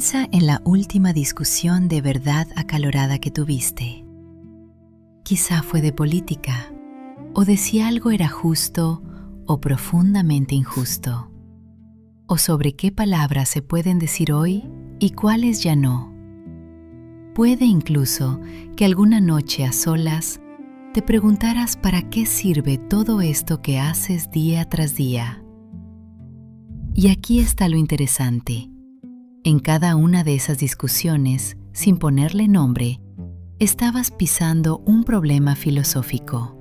Piensa en la última discusión de verdad acalorada que tuviste. Quizá fue de política, o de si algo era justo o profundamente injusto, o sobre qué palabras se pueden decir hoy y cuáles ya no. Puede incluso que alguna noche a solas te preguntaras para qué sirve todo esto que haces día tras día. Y aquí está lo interesante. En cada una de esas discusiones, sin ponerle nombre, estabas pisando un problema filosófico.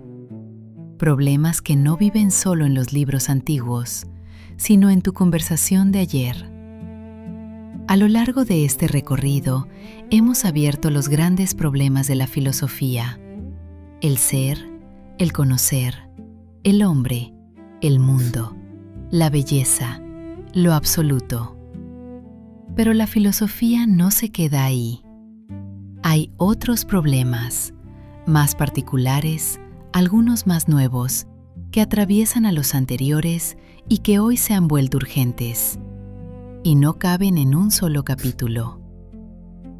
Problemas que no viven solo en los libros antiguos, sino en tu conversación de ayer. A lo largo de este recorrido, hemos abierto los grandes problemas de la filosofía: el ser, el conocer, el hombre, el mundo, la belleza, lo absoluto. Pero la filosofía no se queda ahí. Hay otros problemas, más particulares, algunos más nuevos, que atraviesan a los anteriores y que hoy se han vuelto urgentes, y no caben en un solo capítulo.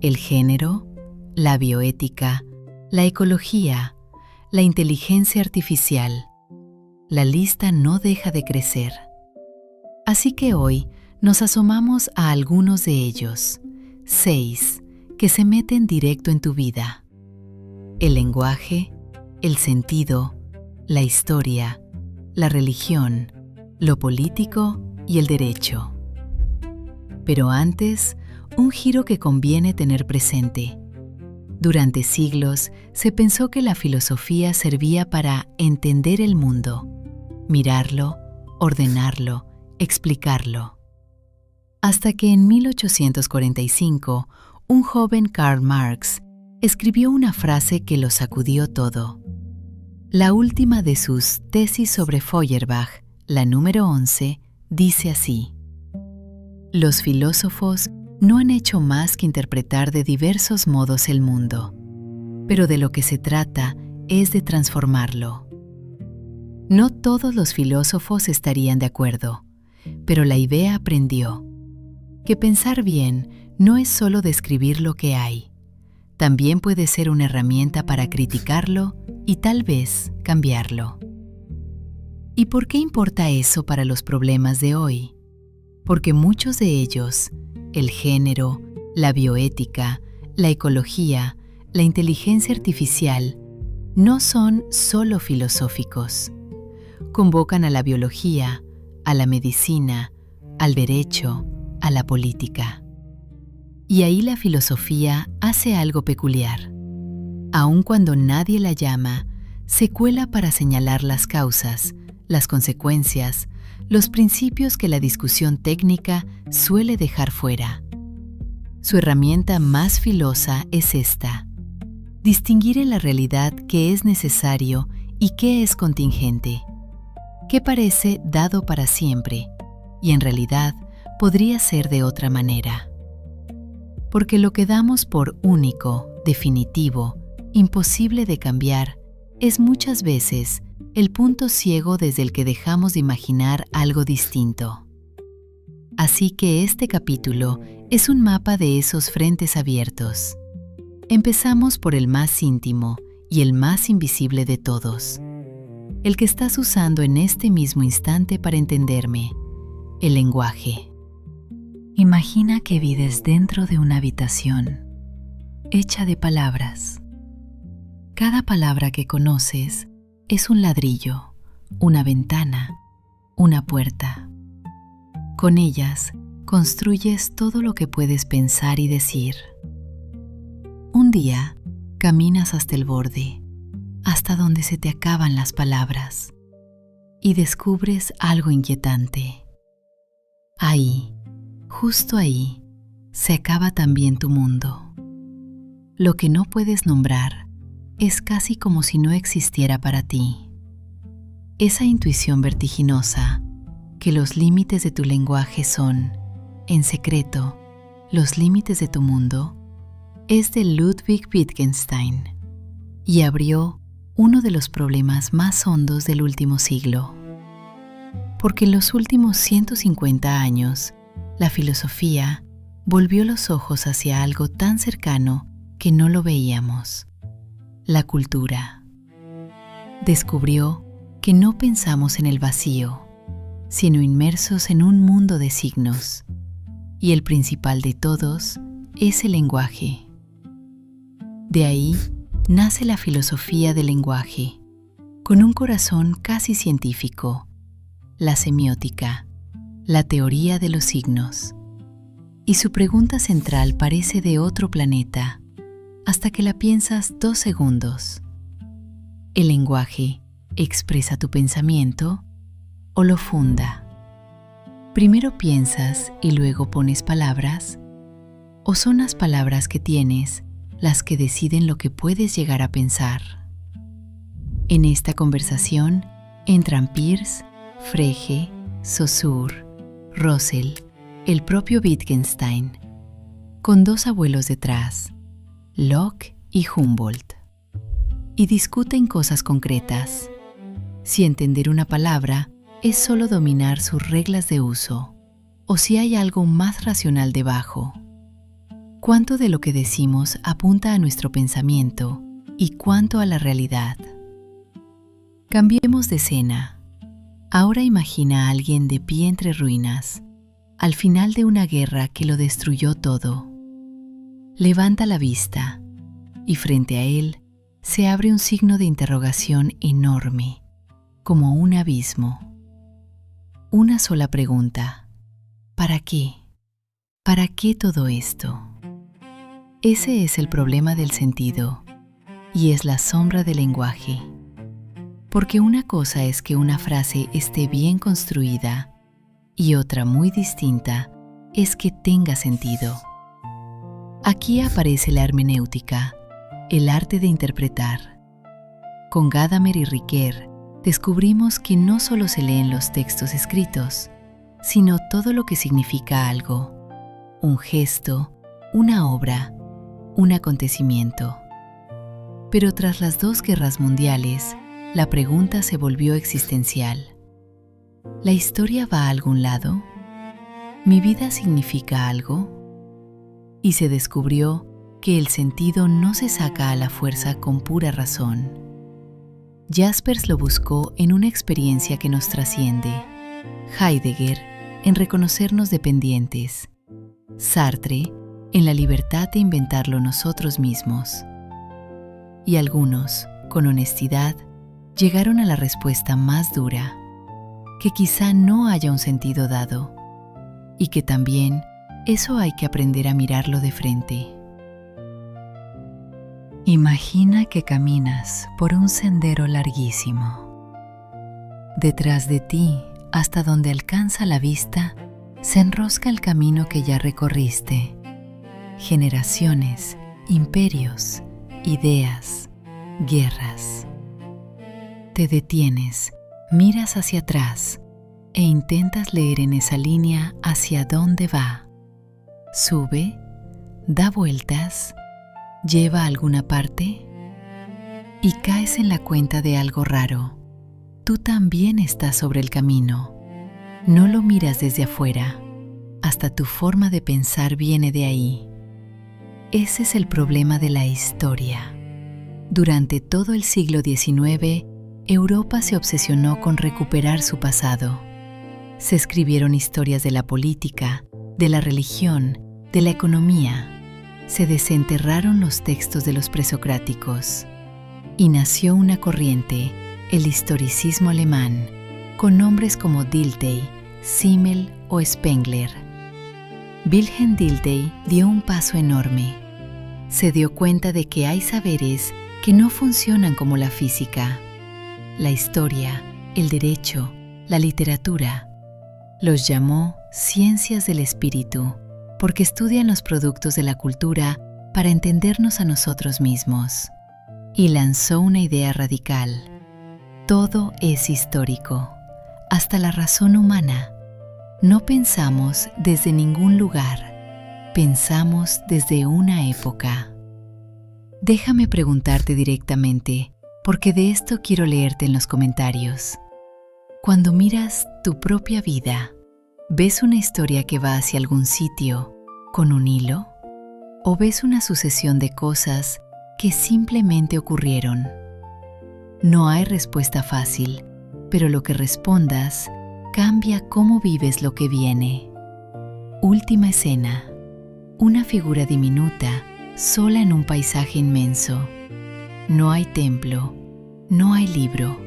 El género, la bioética, la ecología, la inteligencia artificial. La lista no deja de crecer. Así que hoy nos asomamos a algunos de ellos, 6, que se meten directo en tu vida: el lenguaje, el sentido, la historia, la religión, lo político y el derecho. Pero antes, un giro que conviene tener presente. Durante siglos se pensó que la filosofía servía para entender el mundo, mirarlo, ordenarlo, explicarlo. Hasta que en 1845, un joven Karl Marx escribió una frase que lo sacudió todo. La última de sus tesis sobre Feuerbach, la número 11, dice así: los filósofos no han hecho más que interpretar de diversos modos el mundo, pero de lo que se trata es de transformarlo. No todos los filósofos estarían de acuerdo, pero la idea aprendió que pensar bien no es solo describir lo que hay, también puede ser una herramienta para criticarlo y tal vez cambiarlo. ¿Y por qué importa eso para los problemas de hoy? Porque muchos de ellos, el género, la bioética, la ecología, la inteligencia artificial, no son solo filosóficos. Convocan a la biología, a la medicina, al derecho, a la política. Y ahí la filosofía hace algo peculiar. Aun cuando nadie la llama, se cuela para señalar las causas, las consecuencias, los principios que la discusión técnica suele dejar fuera. Su herramienta más filosa es esta: distinguir en la realidad qué es necesario y qué es contingente, qué parece dado para siempre y en realidad podría ser de otra manera. Porque lo que damos por único, definitivo, imposible de cambiar, es muchas veces el punto ciego desde el que dejamos de imaginar algo distinto. Así que este capítulo es un mapa de esos frentes abiertos. Empezamos por el más íntimo y el más invisible de todos, el que estás usando en este mismo instante para entenderme: el lenguaje. Imagina que vives dentro de una habitación hecha de palabras. Cada palabra que conoces es un ladrillo, una ventana, una puerta. Con ellas construyes todo lo que puedes pensar y decir. Un día caminas hasta el borde, hasta donde se te acaban las palabras, y descubres algo inquietante. Ahí, justo ahí, se acaba también tu mundo. Lo que no puedes nombrar es casi como si no existiera para ti. Esa intuición vertiginosa, que los límites de tu lenguaje son, en secreto, los límites de tu mundo, es de Ludwig Wittgenstein y abrió uno de los problemas más hondos del último siglo. Porque en los últimos 150 años, la filosofía volvió los ojos hacia algo tan cercano que no lo veíamos: la cultura. Descubrió que no pensamos en el vacío, sino inmersos en un mundo de signos, y el principal de todos es el lenguaje. De ahí nace la filosofía del lenguaje, con un corazón casi científico, la semiótica, la teoría de los signos. Y su pregunta central parece de otro planeta, hasta que la piensas 2 segundos. ¿El lenguaje expresa tu pensamiento o lo funda? ¿Primero piensas y luego pones palabras? ¿O son las palabras que tienes las que deciden lo que puedes llegar a pensar? En esta conversación entran Peirce, Frege, Saussure, Russell, el propio Wittgenstein, con 2 abuelos detrás, Locke y Humboldt, y discuten cosas concretas. Si entender una palabra es solo dominar sus reglas de uso, o si hay algo más racional debajo. ¿Cuánto de lo que decimos apunta a nuestro pensamiento y cuánto a la realidad? Cambiemos de escena. Ahora imagina a alguien de pie entre ruinas, al final de una guerra que lo destruyó todo. Levanta la vista y frente a él se abre un signo de interrogación enorme, como un abismo. Una sola pregunta: ¿para qué? ¿Para qué todo esto? Ese es el problema del sentido, y es la sombra del lenguaje. Porque una cosa es que una frase esté bien construida, y otra muy distinta es que tenga sentido. Aquí aparece la hermenéutica, el arte de interpretar. Con Gadamer y Ricoeur descubrimos que no solo se leen los textos escritos, sino todo lo que significa algo: un gesto, una obra, un acontecimiento. Pero tras las 2 guerras mundiales, la pregunta se volvió existencial. ¿La historia va a algún lado? ¿Mi vida significa algo? Y se descubrió que el sentido no se saca a la fuerza con pura razón. Jaspers lo buscó en una experiencia que nos trasciende, Heidegger en reconocernos dependientes, Sartre en la libertad de inventarlo nosotros mismos. Y algunos, con honestidad, llegaron a la respuesta más dura: que quizá no haya un sentido dado, y que también eso hay que aprender a mirarlo de frente. Imagina que caminas por un sendero larguísimo. Detrás de ti, hasta donde alcanza la vista, se enrosca el camino que ya recorriste. Generaciones, imperios, ideas, guerras. Te detienes, miras hacia atrás e intentas leer en esa línea hacia dónde va. ¿Sube? ¿Da vueltas? ¿Lleva a alguna parte? Y caes en la cuenta de algo raro. Tú también estás sobre el camino. No lo miras desde afuera. Hasta tu forma de pensar viene de ahí. Ese es el problema de la historia. Durante todo el siglo XIX, Europa se obsesionó con recuperar su pasado. Se escribieron historias de la política, de la religión, de la economía. Se desenterraron los textos de los presocráticos. Y nació una corriente, el historicismo alemán, con nombres como Dilthey, Simmel o Spengler. Wilhelm Dilthey dio un paso enorme. Se dio cuenta de que hay saberes que no funcionan como la física, la historia, el derecho, la literatura. Los llamó ciencias del espíritu, porque estudian los productos de la cultura para entendernos a nosotros mismos. Y lanzó una idea radical: todo es histórico, hasta la razón humana. No pensamos desde ningún lugar, pensamos desde una época. Déjame preguntarte directamente, porque de esto quiero leerte en los comentarios. Cuando miras tu propia vida, ¿ves una historia que va hacia algún sitio con un hilo? ¿O ves una sucesión de cosas que simplemente ocurrieron? No hay respuesta fácil, pero lo que respondas cambia cómo vives lo que viene. Última escena. Una figura diminuta, sola en un paisaje inmenso. No hay templo, no hay libro.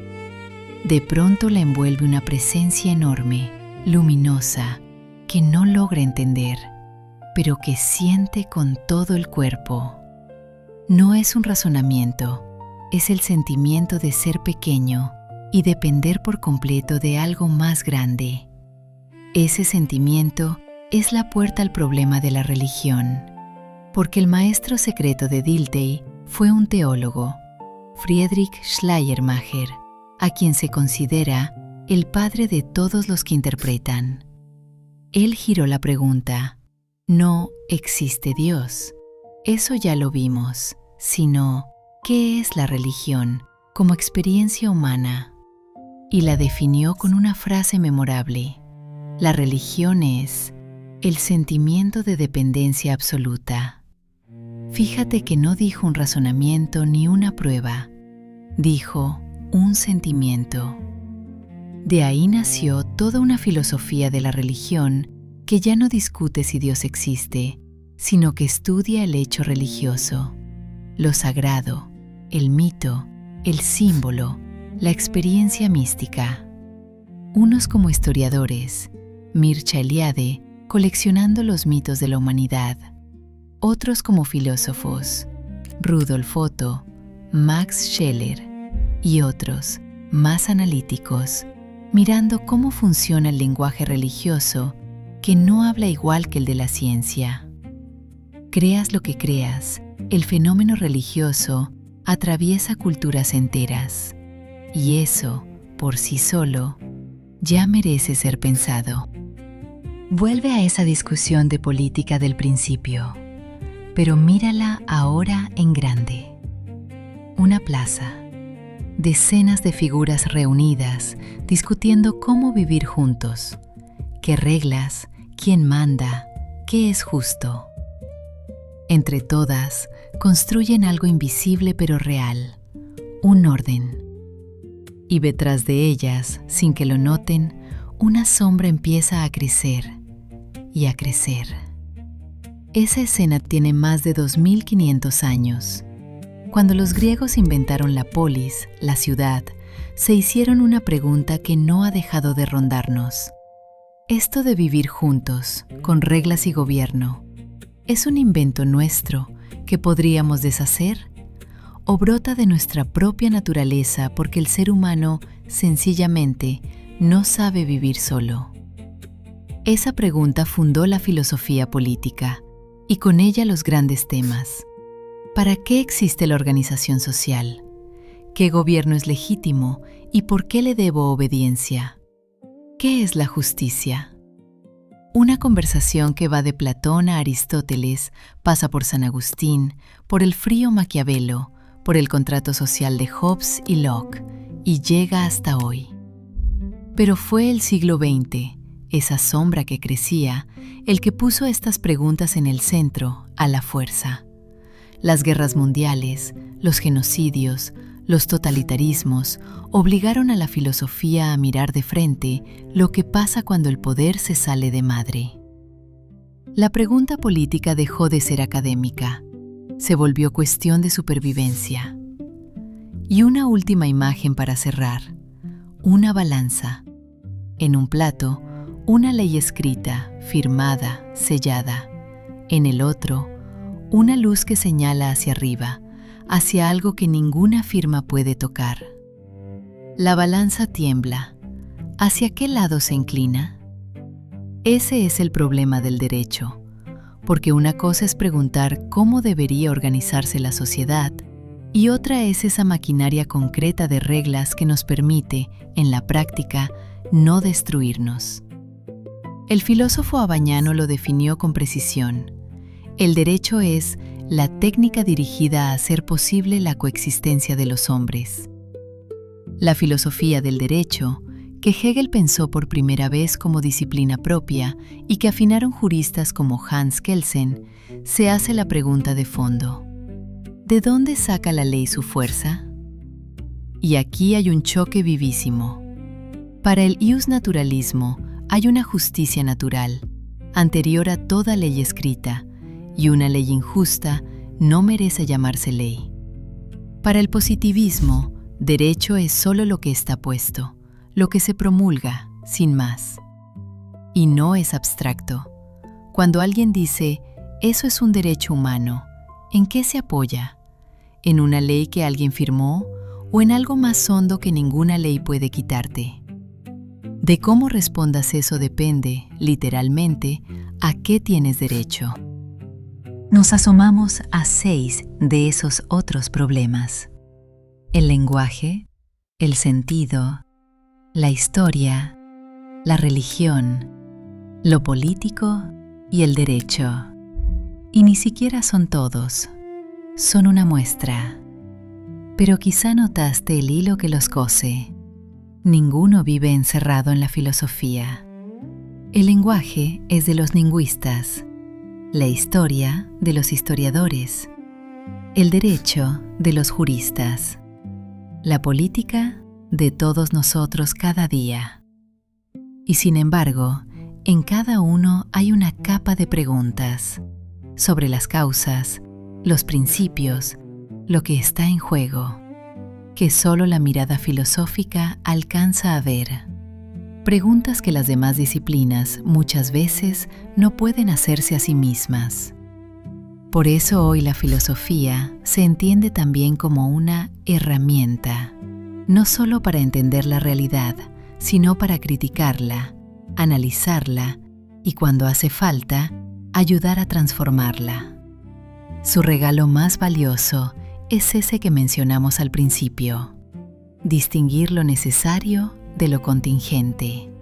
De pronto la envuelve una presencia enorme, luminosa, que no logra entender, pero que siente con todo el cuerpo. No es un razonamiento, es el sentimiento de ser pequeño y depender por completo de algo más grande. Ese sentimiento es la puerta al problema de la religión, porque el maestro secreto de Dilthey fue un teólogo, Friedrich Schleiermacher, a quien se considera el padre de todos los que interpretan. Él giró la pregunta: no existe Dios, eso ya lo vimos, sino ¿qué es la religión como experiencia humana? Y la definió con una frase memorable: la religión es el sentimiento de dependencia absoluta. Fíjate que no dijo un razonamiento ni una prueba, dijo un sentimiento. De ahí nació toda una filosofía de la religión que ya no discute si Dios existe, sino que estudia el hecho religioso, lo sagrado, el mito, el símbolo, la experiencia mística. Unos como historiadores, Mircea Eliade, coleccionando los mitos de la humanidad. Otros como filósofos, Rudolf Otto, Max Scheler, y otros, más analíticos, mirando cómo funciona el lenguaje religioso que no habla igual que el de la ciencia. Creas lo que creas, el fenómeno religioso atraviesa culturas enteras, y eso, por sí solo, ya merece ser pensado. Vuelve a esa discusión de política del principio, pero mírala ahora en grande. Una plaza, decenas de figuras reunidas discutiendo cómo vivir juntos, qué reglas, quién manda, qué es justo. Entre todas, construyen algo invisible pero real, un orden. Y detrás de ellas, sin que lo noten, una sombra empieza a crecer y a crecer. Esa escena tiene más de 2500 años. Cuando los griegos inventaron la polis, la ciudad, se hicieron una pregunta que no ha dejado de rondarnos. Esto de vivir juntos, con reglas y gobierno, ¿es un invento nuestro que podríamos deshacer? ¿O brota de nuestra propia naturaleza porque el ser humano, sencillamente, no sabe vivir solo? Esa pregunta fundó la filosofía política, y con ella los grandes temas. ¿Para qué existe la organización social? ¿Qué gobierno es legítimo y por qué le debo obediencia? ¿Qué es la justicia? Una conversación que va de Platón a Aristóteles, pasa por San Agustín, por el frío Maquiavelo, por el contrato social de Hobbes y Locke, y llega hasta hoy. Pero fue el siglo XX, esa sombra que crecía, el que puso estas preguntas en el centro, a la fuerza. Las guerras mundiales, los genocidios, los totalitarismos obligaron a la filosofía a mirar de frente lo que pasa cuando el poder se sale de madre. La pregunta política dejó de ser académica, se volvió cuestión de supervivencia. Y una última imagen para cerrar, una balanza. En un plato, una ley escrita, firmada, sellada. En el otro, una luz que señala hacia arriba, hacia algo que ninguna firma puede tocar. La balanza tiembla. ¿Hacia qué lado se inclina? Ese es el problema del derecho, porque una cosa es preguntar cómo debería organizarse la sociedad y otra es esa maquinaria concreta de reglas que nos permite, en la práctica, no destruirnos. El filósofo Abagnano lo definió con precisión. El derecho es la técnica dirigida a hacer posible la coexistencia de los hombres. La filosofía del derecho, que Hegel pensó por primera vez como disciplina propia y que afinaron juristas como Hans Kelsen, se hace la pregunta de fondo: ¿de dónde saca la ley su fuerza? Y aquí hay un choque vivísimo. Para el iusnaturalismo hay una justicia natural, anterior a toda ley escrita, y una ley injusta no merece llamarse ley. Para el positivismo, derecho es solo lo que está puesto, lo que se promulga, sin más. Y no es abstracto. Cuando alguien dice, eso es un derecho humano, ¿en qué se apoya? ¿En una ley que alguien firmó o en algo más hondo que ninguna ley puede quitarte? De cómo respondas eso depende, literalmente, a qué tienes derecho. Nos asomamos a 6 de esos otros problemas: el lenguaje, el sentido, la historia, la religión, lo político y el derecho. Y ni siquiera son todos, son una muestra. Pero quizá notaste el hilo que los cose. Ninguno vive encerrado en la filosofía. El lenguaje es de los lingüistas, la historia de los historiadores, el derecho de los juristas, la política de todos nosotros cada día. Y sin embargo, en cada uno hay una capa de preguntas sobre las causas, los principios, lo que está en juego, que solo la mirada filosófica alcanza a ver. Preguntas que las demás disciplinas muchas veces no pueden hacerse a sí mismas. Por eso hoy la filosofía se entiende también como una herramienta, no solo para entender la realidad, sino para criticarla, analizarla y, cuando hace falta, ayudar a transformarla. Su regalo más valioso es ese que mencionamos al principio: distinguir lo necesario de lo contingente.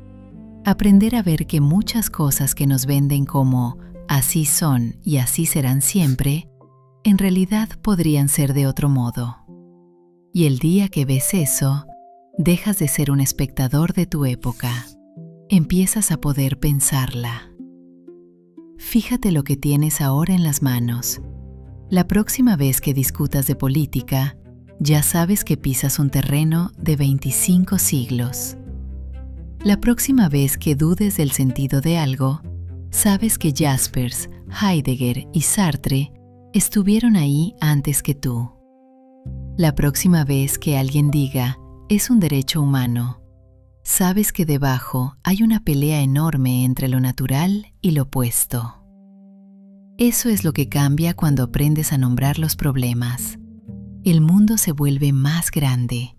Aprender a ver que muchas cosas que nos venden como así son y así serán siempre, en realidad podrían ser de otro modo. Y el día que ves eso, dejas de ser un espectador de tu época. Empiezas a poder pensarla. Fíjate lo que tienes ahora en las manos. La próxima vez que discutas de política, ya sabes que pisas un terreno de 25 siglos. La próxima vez que dudes del sentido de algo, sabes que Jaspers, Heidegger y Sartre estuvieron ahí antes que tú. La próxima vez que alguien diga, es un derecho humano, sabes que debajo hay una pelea enorme entre lo natural y lo opuesto. Eso es lo que cambia cuando aprendes a nombrar los problemas. El mundo se vuelve más grande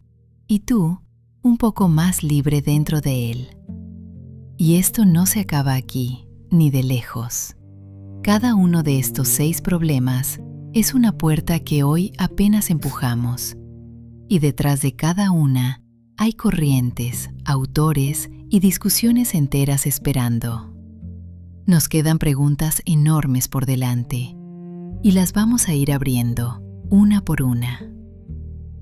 y tú un poco más libre dentro de él. Y esto no se acaba aquí, ni de lejos. Cada uno de estos 6 problemas es una puerta que hoy apenas empujamos. Y detrás de cada una hay corrientes, autores y discusiones enteras esperando. Nos quedan preguntas enormes por delante y las vamos a ir abriendo una por una.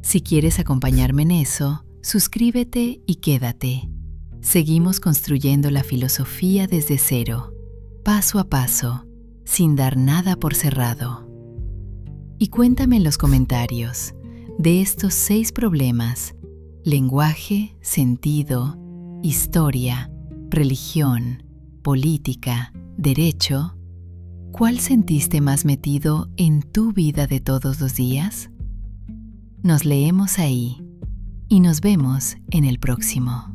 Si quieres acompañarme en eso, suscríbete y quédate. Seguimos construyendo la filosofía desde cero, paso a paso, sin dar nada por cerrado. Y cuéntame en los comentarios, de estos 6 problemas: lenguaje, sentido, historia, religión, política, derecho, ¿cuál sentiste más metido en tu vida de todos los días? Nos leemos ahí y nos vemos en el próximo.